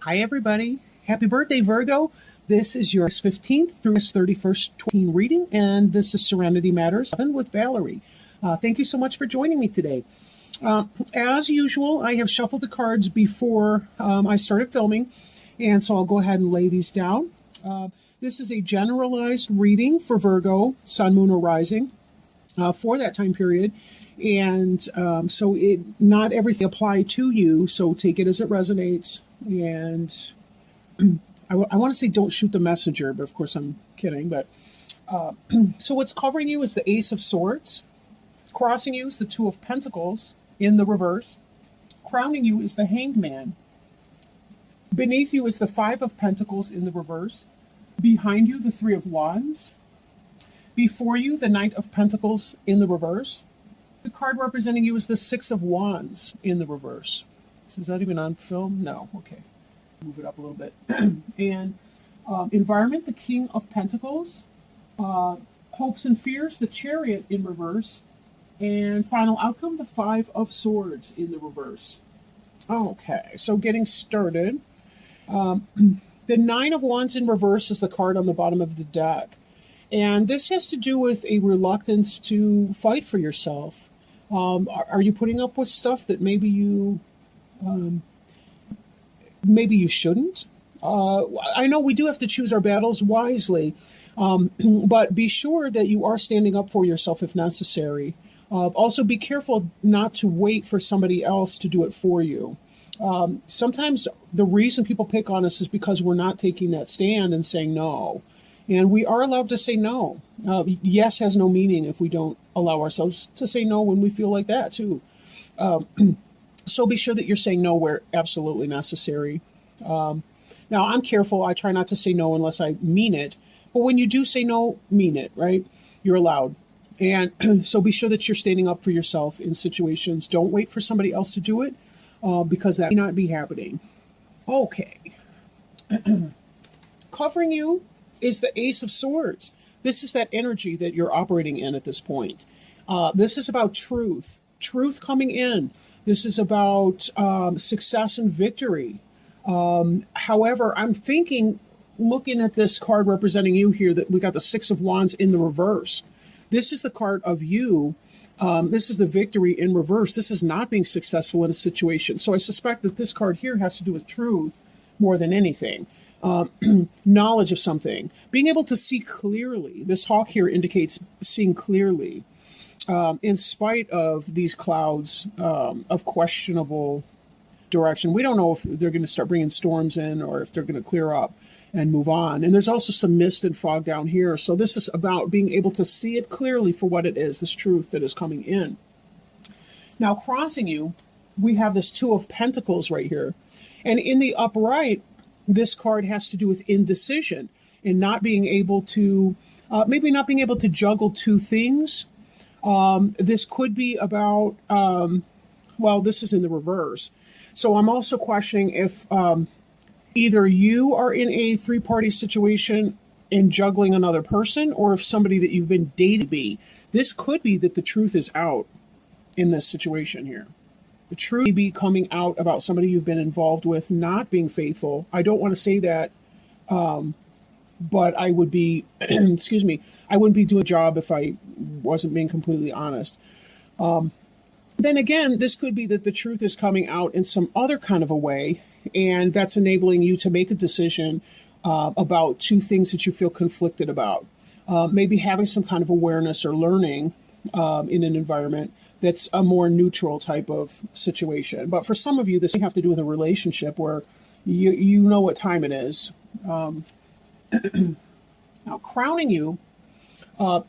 Hi, everybody. Happy birthday, Virgo. This is your 15th through 31st 20 reading, and this is Serenity Matters 7 with Valerie. Thank you so much for joining me today. As usual, I have shuffled the cards before I started filming, and so I'll go ahead and lay these down. This is a generalized reading for Virgo, Sun, Moon, or Rising for that time period. And so not everything apply to you, so take it as it resonates. And I want to say don't shoot the messenger, but of course I'm kidding. But so what's covering you is the Ace of Swords. Crossing you is the Two of Pentacles in the reverse. Crowning you is the Hanged Man. Beneath you is the Five of Pentacles in the reverse. Behind you, the Three of Wands. Before you, the Knight of Pentacles in the reverse. The card representing you is the Six of Wands in the reverse. So is that even on film? No. Okay. Move it up a little bit. And environment, the King of Pentacles. Hopes and fears, the Chariot in reverse. And final outcome, the Five of Swords in the reverse. Okay, so getting started. The Nine of Wands in reverse is the card on the bottom of the deck. And this has to do with a reluctance to fight for yourself. Are you putting up with stuff that maybe you shouldn't? I know we do have to choose our battles wisely, but be sure that you are standing up for yourself if necessary. Also, be careful not to wait for somebody else to do it for you. Sometimes the reason people pick on us is because we're not taking that stand and saying no. And we are allowed to say no. Yes has no meaning if we don't allow ourselves to say no when we feel like that, too. So be sure that you're saying no where absolutely necessary. Now, I'm careful. I try not to say no unless I mean it. But when you do say no, mean it, right? You're allowed. And so be sure that you're standing up for yourself in situations. Don't wait for somebody else to do it because that may not be happening. Okay. Covering you is the Ace of Swords. This is that energy that you're operating in at this point. This is about truth coming in. This is about success and victory. However, I'm thinking, looking at this card representing you here, that we got the Six of Wands in the reverse. This is the card of you. This is the victory in reverse. This is not being successful in a situation. So I suspect that this card here has to do with truth more than anything. Knowledge of something, being able to see clearly. This hawk here indicates seeing clearly in spite of these clouds of questionable direction. We don't know if they're going to start bringing storms in or if they're going to clear up and move on. And there's also some mist and fog down here. So this is about being able to see it clearly for what it is, this truth that is coming in. Now, crossing you, we have this Two of Pentacles right here. And in the upright, this card has to do with indecision and not being able to, maybe not being able to juggle two things. This could be about, well, this is in the reverse. So I'm also questioning if either you are in a three-party situation and juggling another person, or if somebody that you've been dating be. This could be that the truth is out in this situation here. The truth may be coming out about somebody you've been involved with not being faithful. I don't want to say that, but I would be, excuse me, I wouldn't be doing a job if I wasn't being completely honest. Then again, this could be that the truth is coming out in some other kind of a way, and that's enabling you to make a decision about two things that you feel conflicted about. Maybe having some kind of awareness or learning in an environment that's a more neutral type of situation. But for some of you, this may have to do with a relationship where you know what time it is. Now, crowning you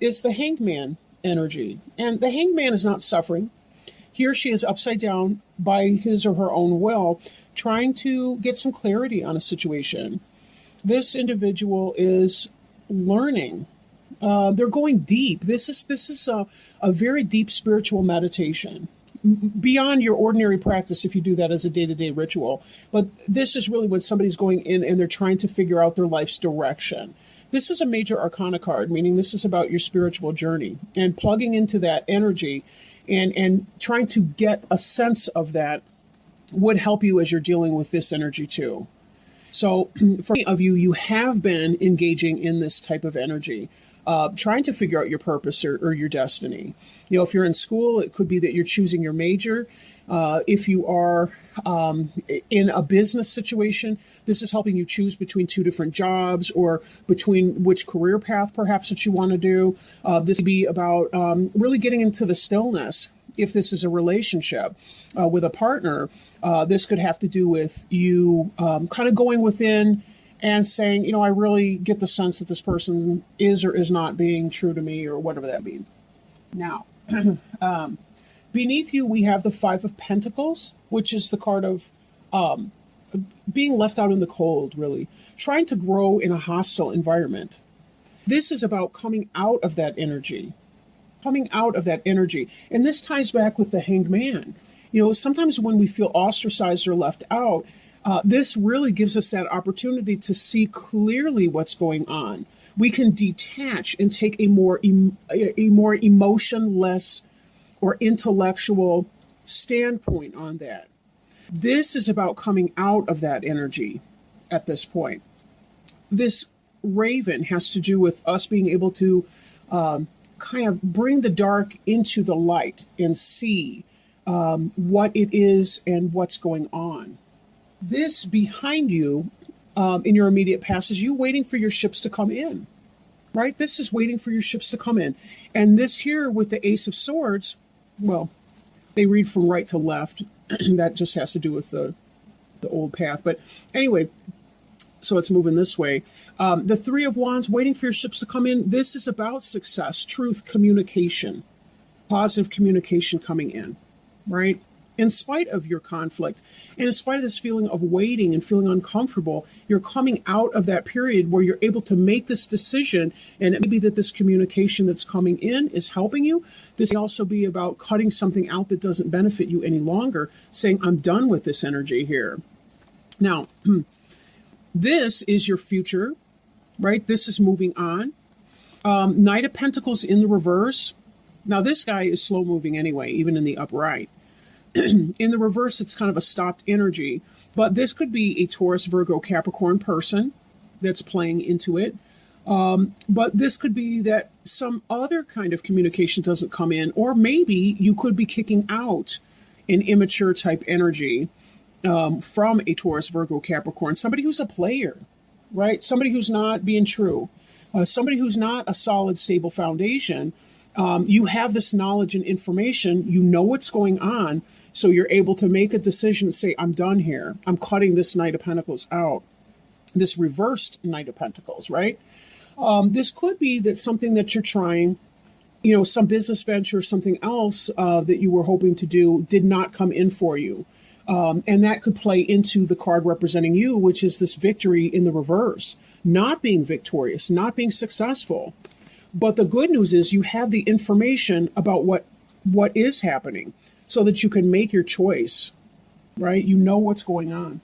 is the Hanged Man energy. And the Hanged Man is not suffering. He or she is upside down by his or her own will, trying to get some clarity on a situation. This individual is learning. They're going deep. This is a very deep spiritual meditation, beyond your ordinary practice if you do that as a day-to-day ritual. But this is really when somebody's going in and they're trying to figure out their life's direction. This is a major arcana card, meaning this is about your spiritual journey and plugging into that energy and trying to get a sense of that would help you as you're dealing with this energy too. So for many of you, you have been engaging in this type of energy, trying to figure out your purpose or your destiny. If you're in school, it could be that you're choosing your major. If you are in a business situation, this is helping you choose between two different jobs or between which career path perhaps that you want to do. This could be about really getting into the stillness. If this is a relationship with a partner, this could have to do with you kind of going within and saying, I really get the sense that this person is or is not being true to me, or whatever that means. Now, beneath you, we have the Five of Pentacles, which is the card of being left out in the cold, really, trying to grow in a hostile environment. This is about coming out of that energy. And this ties back with the Hanged Man. Sometimes when we feel ostracized or left out, this really gives us that opportunity to see clearly what's going on. We can detach and take a more emotionless or intellectual standpoint on that. This is about coming out of that energy at this point. This raven has to do with us being able to kind of bring the dark into the light and see what it is and what's going on. This behind you in your immediate past is you waiting for your ships to come in, right? This is waiting for your ships to come in. And this here with the Ace of Swords, well, they read from right to left. That just has to do with the old path. But anyway, so it's moving this way. The Three of Wands, waiting for your ships to come in. This is about success, truth, communication, positive communication coming in, right? In spite of your conflict, and in spite of this feeling of waiting and feeling uncomfortable, you're coming out of that period where you're able to make this decision, and it may be that this communication that's coming in is helping you. This may also be about cutting something out that doesn't benefit you any longer, saying, I'm done with this energy here. Now, this is your future, right? This is moving on. Knight of Pentacles in the reverse. Now, this guy is slow moving anyway, even in the upright. In the reverse, it's kind of a stopped energy, but this could be a Taurus, Virgo, Capricorn person that's playing into it. But this could be that some other kind of communication doesn't come in, or maybe you could be kicking out an immature type energy from a Taurus, Virgo, Capricorn, somebody who's a player, right? Somebody who's not being true, somebody who's not a solid, stable foundation. You have this knowledge and information, you know what's going on, so you're able to make a decision and say, I'm done here. I'm cutting this Knight of Pentacles out, this reversed Knight of Pentacles, right? This could be that something that you're trying, some business venture, something else that you were hoping to do did not come in for you. And that could play into the card representing you, which is this victory in the reverse, not being victorious, not being successful. But the good news is you have the information about what is happening so that you can make your choice, right? You know what's going on.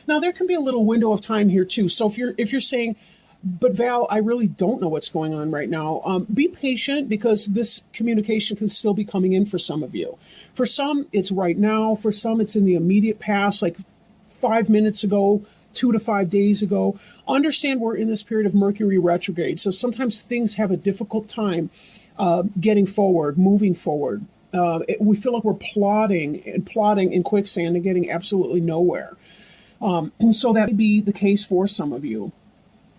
Now, there can be a little window of time here, too. So if you're saying, but Val, I really don't know what's going on right now, be patient, because this communication can still be coming in for some of you. For some, it's right now. For some, it's in the immediate past, like 5 minutes ago, 2 to 5 days ago. Understand we're in this period of Mercury retrograde, so sometimes things have a difficult time getting forward, moving forward. We feel like we're plodding in quicksand and getting absolutely nowhere. And so that may be the case for some of you.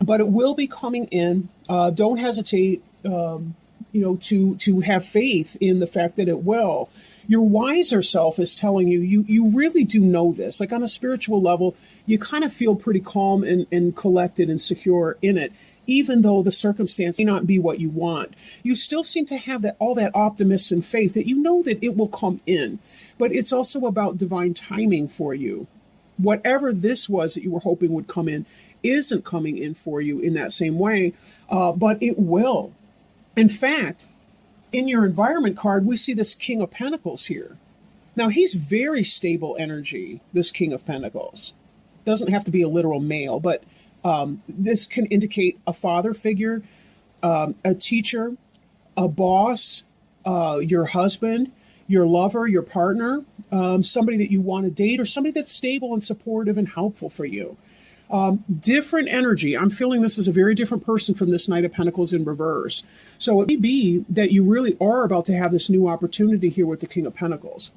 But it will be coming in. Don't hesitate, to have faith in the fact that it will. Your wiser self is telling you, you really do know this. Like on a spiritual level, you kind of feel pretty calm and collected and secure in it, even though the circumstance may not be what you want. You still seem to have all that optimism and faith that you know that it will come in. But it's also about divine timing for you. Whatever this was that you were hoping would come in isn't coming in for you in that same way, but it will. In fact, in your environment card, we see this King of Pentacles here. Now, he's very stable energy, this King of Pentacles. Doesn't have to be a literal male, but this can indicate a father figure, a teacher, a boss, your husband, your lover, your partner. somebody that you want to date, or somebody that's stable and supportive and helpful for you. Different energy. I'm feeling this is a very different person from this Knight of Pentacles in reverse. So it may be that you really are about to have this new opportunity here with the King of Pentacles.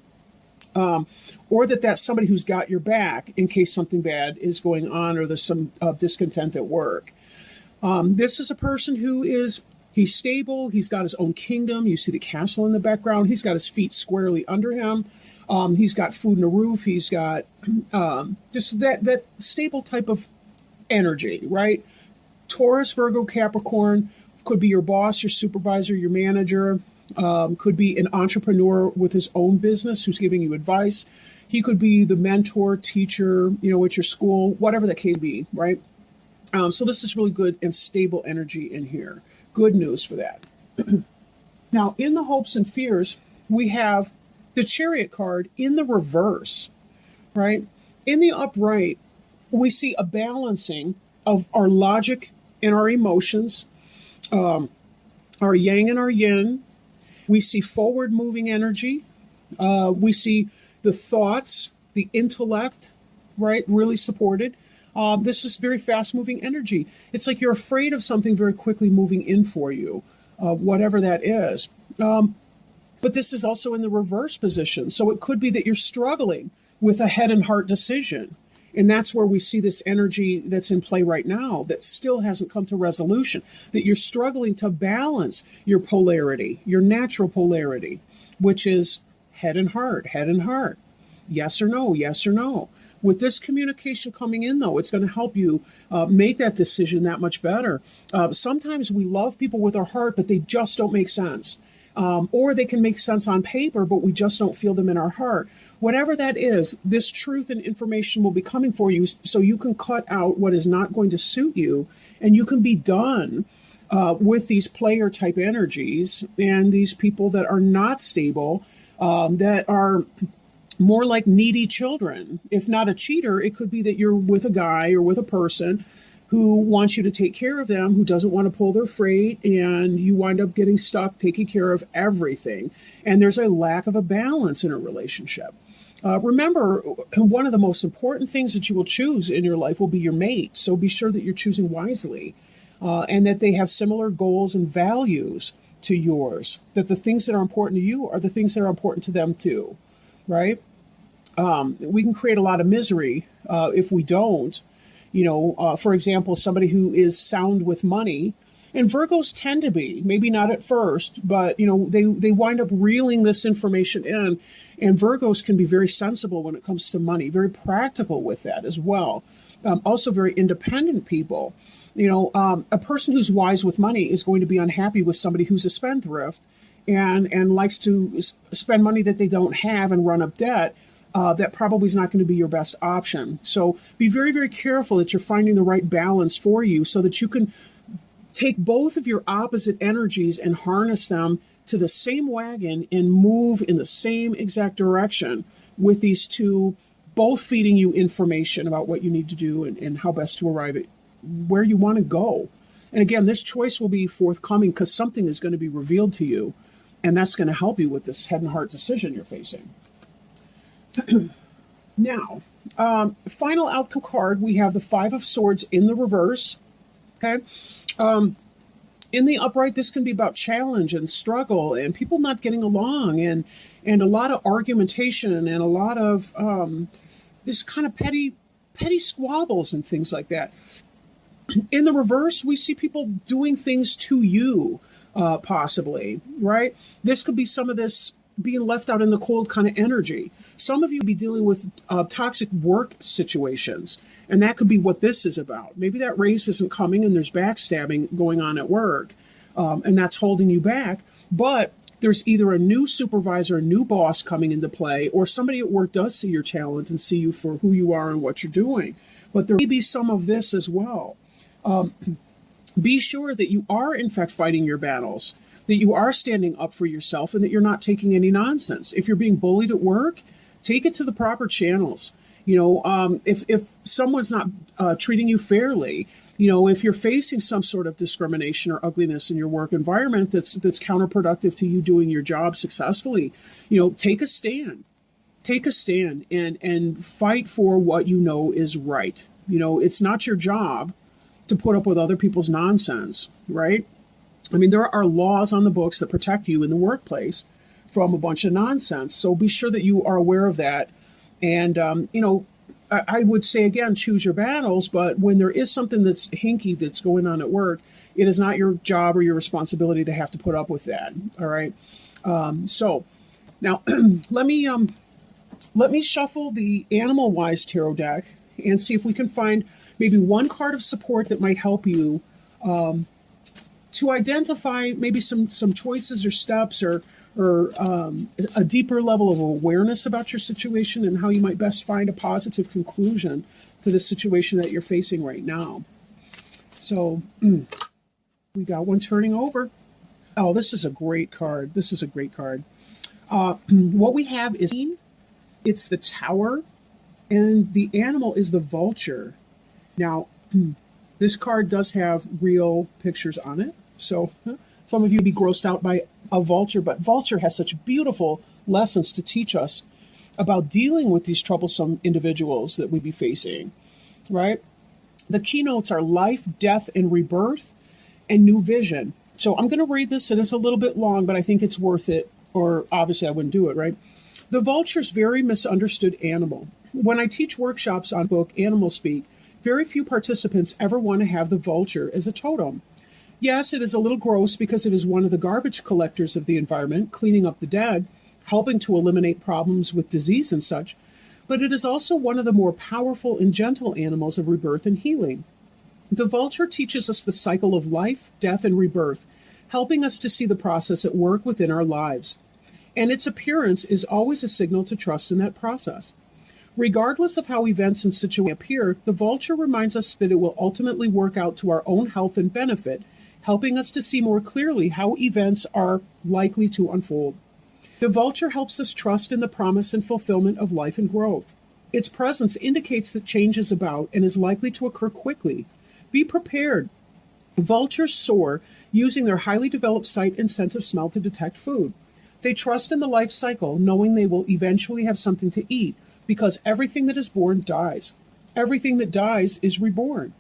Or that's somebody who's got your back in case something bad is going on or there's some discontent at work. This is a person who he's stable. He's got his own kingdom. You see the castle in the background. He's got his feet squarely under him. He's got food and a roof. He's got just that stable type of energy, right? Taurus, Virgo, Capricorn could be your boss, your supervisor, your manager. Could be an entrepreneur with his own business who's giving you advice. He could be the mentor, teacher, at your school, whatever that can be, right? So this is really good and stable energy in here. Good news for that. Now, in the hopes and fears, we have the Chariot card in the reverse, right? In the upright, we see a balancing of our logic and our emotions, our yang and our yin. We see forward-moving energy. We see the thoughts, the intellect, right, really supported. This is very fast-moving energy. It's like you're afraid of something very quickly moving in for you, whatever that is. But this is also in the reverse position. So it could be that you're struggling with a head and heart decision. And that's where we see this energy that's in play right now that still hasn't come to resolution, that you're struggling to balance your polarity, your natural polarity, which is head and heart, yes or no, yes or no. With this communication coming in, though, it's going to help you make that decision that much better. Sometimes we love people with our heart, but they just don't make sense. Or they can make sense on paper, but we just don't feel them in our heart. Whatever that is, this truth and information will be coming for you so you can cut out what is not going to suit you, and you can be done with these player type energies and these people that are not stable, that are more like needy children. If not a cheater, it could be that you're with a guy or with a person who wants you to take care of them, who doesn't want to pull their freight, and you wind up getting stuck taking care of everything. And there's a lack of a balance in a relationship. Remember, one of the most important things that you will choose in your life will be your mate. So be sure that you're choosing wisely, and that they have similar goals and values to yours, that the things that are important to you are the things that are important to them too, right? We can create a lot of misery if we don't. For example, somebody who is sound with money, and Virgos tend to be, maybe not at first, but, they wind up reeling this information in, and Virgos can be very sensible when it comes to money, very practical with that as well. Also very independent people. A person who's wise with money is going to be unhappy with somebody who's a spendthrift and likes to spend money that they don't have and run up debt. That probably is not going to be your best option. So be very, very careful that you're finding the right balance for you so that you can take both of your opposite energies and harness them to the same wagon and move in the same exact direction with these two, both feeding you information about what you need to do and how best to arrive at where you want to go. And again, this choice will be forthcoming because something is going to be revealed to you, and that's going to help you with this head and heart decision you're facing. Now, final outcome card, we have the Five of Swords in the reverse. Okay. In the upright, this can be about challenge and struggle and people not getting along and a lot of argumentation and a lot of this kind of petty squabbles and things like that. In the reverse, we see people doing things to you, possibly, right? This could be some of this being left out in the cold kind of energy. Some of you be dealing with toxic work situations, and that could be what this is about. Maybe that raise isn't coming and there's backstabbing going on at work, and that's holding you back. But there's either a new supervisor, a new boss coming into play, or somebody at work does see your talent and see you for who you are and what you're doing. But there may be some of this as well. Be sure that you are, in fact, fighting your battles, that you are standing up for yourself, and that you're not taking any nonsense. If you're being bullied at work, take it to the proper channels. If someone's not treating you fairly, if you're facing some sort of discrimination or ugliness in your work environment that's counterproductive to you doing your job successfully, take a stand. take a stand and fight for what you know is right. It's not your job to put up with other people's nonsense, right? I mean, there are laws on the books that protect you in the workplace from a bunch of nonsense. So be sure that you are aware of that. And, I would say, again, choose your battles. But when there is something that's hinky that's going on at work, it is not your job or your responsibility to have to put up with that. All right. So now let me shuffle the Animal Wise Tarot deck and see if we can find maybe one card of support that might help you to identify maybe some choices or steps or a deeper level of awareness about your situation and how you might best find a positive conclusion to the situation that you're facing right now. So we got one turning over. Oh, this is a great card. What we have is it's the Tower, and the animal is the vulture. Now, this card does have real pictures on it. So some of you would be grossed out by a vulture, but vulture has such beautiful lessons to teach us about dealing with these troublesome individuals that we'd be facing, right? The keynotes are life, death, and rebirth, and new vision. So I'm going to read this. It is a little bit long, but I think it's worth it, or obviously I wouldn't do it, right? The vulture is a very misunderstood animal. When I teach workshops on book Animal Speak, very few participants ever want to have the vulture as a totem. Yes, it is a little gross because it is one of the garbage collectors of the environment, cleaning up the dead, helping to eliminate problems with disease and such, but it is also one of the more powerful and gentle animals of rebirth and healing. The vulture teaches us the cycle of life, death, and rebirth, helping us to see the process at work within our lives. And its appearance is always a signal to trust in that process. Regardless of how events and situations appear, the vulture reminds us that it will ultimately work out to our own health and benefit, helping us to see more clearly how events are likely to unfold. The vulture helps us trust in the promise and fulfillment of life and growth. Its presence indicates that change is about and is likely to occur quickly. Be prepared. Vultures soar using their highly developed sight and sense of smell to detect food. They trust in the life cycle, knowing they will eventually have something to eat, because everything that is born dies. Everything that dies is reborn.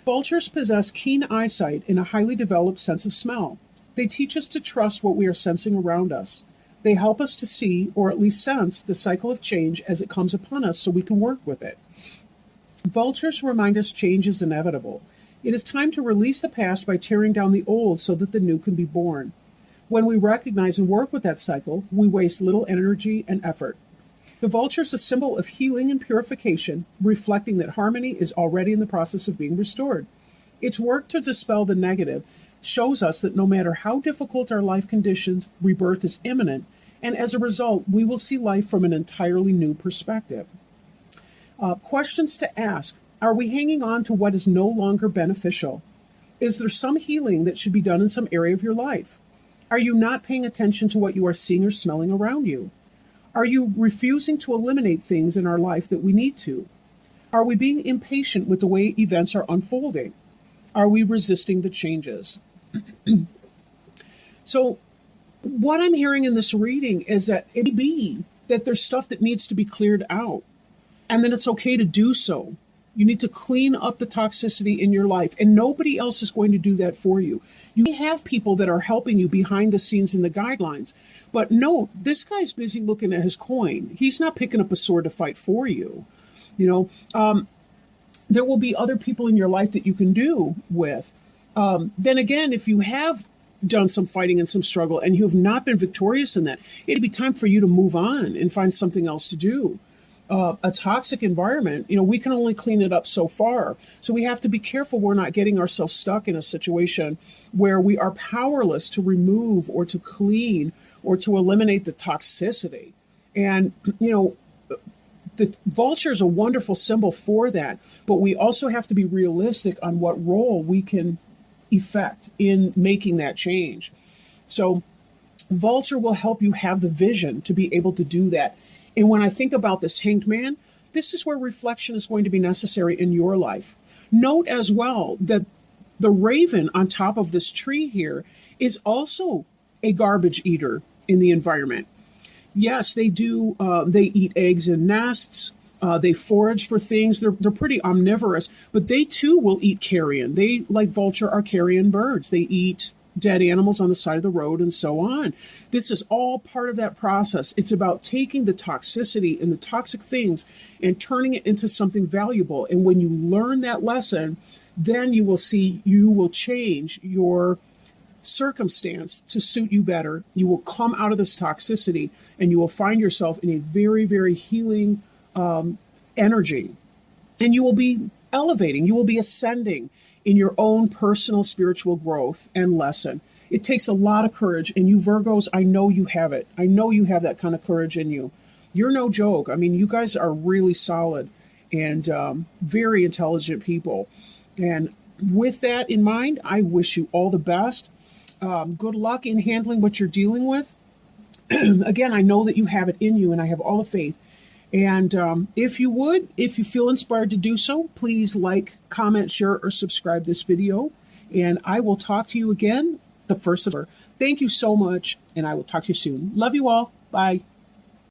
Vultures possess keen eyesight and a highly developed sense of smell. They teach us to trust what we are sensing around us. They help us to see, or at least sense, the cycle of change as it comes upon us so we can work with it. Vultures remind us change is inevitable. It is time to release the past by tearing down the old so that the new can be born. When we recognize and work with that cycle, we waste little energy and effort. The vulture is a symbol of healing and purification, reflecting that harmony is already in the process of being restored. Its work to dispel the negative shows us that no matter how difficult our life conditions, rebirth is imminent, and as a result, we will see life from an entirely new perspective. Questions to ask. Are we hanging on to what is no longer beneficial? Is there some healing that should be done in some area of your life? Are you not paying attention to what you are seeing or smelling around you? Are you refusing to eliminate things in our life that we need to? Are we being impatient with the way events are unfolding? Are we resisting the changes? So what I'm hearing in this reading is that it may be that there's stuff that needs to be cleared out, and then it's okay to do so. You need to clean up the toxicity in your life, and nobody else is going to do that for you. You have people that are helping you behind the scenes in the guidelines, but no, this guy's busy looking at his coin. He's not picking up a sword to fight for you. There will be other people in your life that you can do with. Then again, if you have done some fighting and some struggle and you have not been victorious in that, it'd be time for you to move on and find something else to do. A toxic environment, we can only clean it up so far. So we have to be careful we're not getting ourselves stuck in a situation where we are powerless to remove or to clean or to eliminate the toxicity. And, the vulture is a wonderful symbol for that, but we also have to be realistic on what role we can effect in making that change. So vulture will help you have the vision to be able to do that. And when I think about this Hanged Man, this is where reflection is going to be necessary in your life. Note as well that the raven on top of this tree here is also a garbage eater in the environment. Yes, they do. They eat eggs in nests. They forage for things. They're pretty omnivorous, but they too will eat carrion. They, like vulture, are carrion birds. They eat dead animals on the side of the road and so on. This is all part of that process. It's about taking the toxicity and the toxic things and turning it into something valuable. And when you learn that lesson, then you will see you will change your circumstance to suit you better. You will come out of this toxicity and you will find yourself in a very, very healing energy. And you will be elevating, you will be ascending in your own personal spiritual growth and lesson. It takes a lot of courage. And you Virgos, I know you have it. I know you have that kind of courage in you. You're no joke. I mean, you guys are really solid and very intelligent people. And with that in mind, I wish you all the best. Good luck in handling what you're dealing with. Again, I know that you have it in you, and I have all the faith. And if you feel inspired to do so, please like, comment, share, or subscribe this video. And I will talk to you again the 1st of September. Thank you so much, and I will talk to you soon. Love you all. Bye.